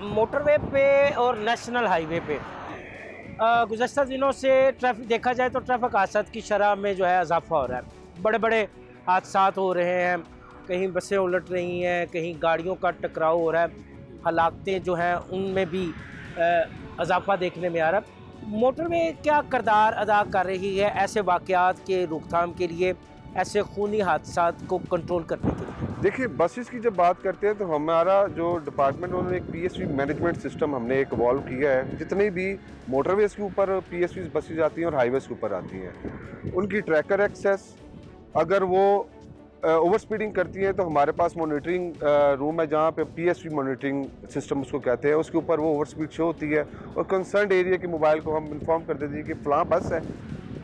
Motorway पे और national highway पे गुज़श्ता दिनों से ट्रैफिक देखा जाए तो ट्रैफिक हादसात की शरह में जो है इजाफा हो रहा है। बड़े बड़े हादसात हो रहे हैं, कहीं बसें उलट रही हैं, कहीं गाड़ियों का टकराव हो रहा है, हलाकतें जो हैं उनमें भी इजाफा देखने में आ रहा है। मोटरवे क्या किरदार अदा कर रही है ऐसे वाक़यात के रोकथाम के लिए, ऐसे खूनी हादसात को कंट्रोल करने के लिए? देखिए, बसेस की जब बात करते हैं तो हमारा जो डिपार्टमेंट, उन्होंने एक पीएसवी मैनेजमेंट सिस्टम हमने एक इवॉल्व किया है। जितनी भी मोटरवेज के ऊपर पीएसवी बसेस आती हैं और हाईवेज के ऊपर आती हैं, उनकी ट्रैकर एक्सेस, अगर वो ओवर स्पीडिंग करती हैं तो हमारे पास मॉनिटरिंग रूम है जहाँ पे पीएसवी मॉनिटरिंग सिस्टम उसको कहते हैं। उसके ऊपर वो ओवर स्पीड शो होती है और कंसर्न एरिया के मोबाइल को हम इन्फॉर्म कर देते हैं कि फ़लाँ बस है,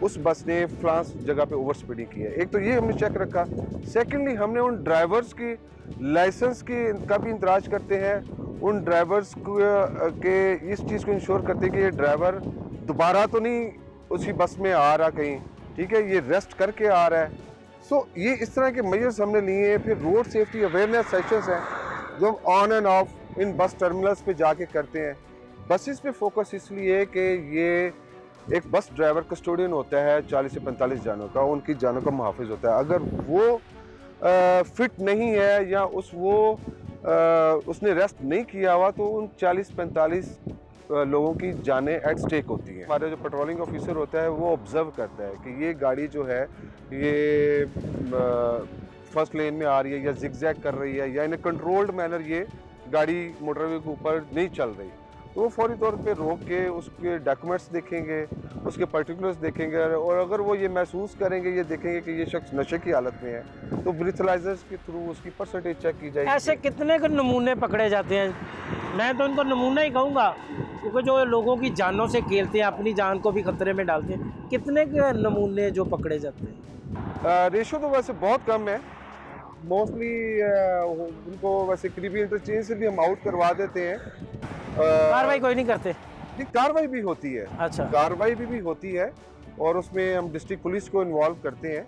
उस बस ने फ़लाँ जगह पे ओवर स्पीडिंग की है। एक तो ये हमने चेक रखा। सेकेंडली, हमने उन ड्राइवर्स की लाइसेंस का भी इंतराज करते हैं। उन ड्राइवर्स के इस चीज़ को इंश्योर करते हैं कि ये ड्राइवर दोबारा तो नहीं उसी बस में आ रहा कहीं, ठीक है, ये रेस्ट करके आ रहा है। सो ये इस तरह के मेजर्स हमने लिए हैं। फिर रोड सेफ्टी अवेयरनेस सेशंस हैं जो हम ऑन एंड ऑफ इन बस टर्मिनल्स पे जाके करते हैं। बसेस पे फोकस इसलिए कि ये एक बस ड्राइवर कस्टोडियन होता है 40 से 45 जानों का, उनकी जानों का मुहाफिज होता है। अगर वो फिट नहीं है या उसने रेस्ट नहीं किया हुआ तो उन 40-45 लोगों की जानें एट स्टेक होती हैं। हमारा जो पेट्रोलिंग ऑफिसर होता है वो ऑब्जर्व करता है कि ये गाड़ी जो है ये फर्स्ट लेन में आ रही है या जिगजैग कर रही है या इन कंट्रोल्ड मैनर ये गाड़ी मोटरवे के ऊपर नहीं चल रही, तो वो फौरी तौर पे रोक के उसके डॉक्यूमेंट्स देखेंगे, उसके पर्टिकुलर्स देखेंगे और अगर वो ये महसूस करेंगे, ये देखेंगे कि ये शख्स नशे की हालत में है तो ब्रीथलाइजर्स के थ्रू उसकी परसेंटेज चेक की जाएगी। ऐसे कितने के नमूने पकड़े जाते हैं? मैं तो इनको नमूना ही कहूँगा, क्योंकि जो लोगों की जानों से खेलते हैं, अपनी जान को भी खतरे में डालते हैं। कितने के नमूने जो पकड़े जाते हैं? रेशो तो वैसे बहुत कम है। मोस्टली उनको वैसे करीबी इंटरचेंज से भी हम आउट करवा देते हैं। कार्रवाई कोई नहीं करते? नहीं, कार्रवाई भी होती है। अच्छा, कार्रवाई भी होती है और उसमें हम डिस्ट्रिक्ट पुलिस को इन्वॉल्व करते हैं।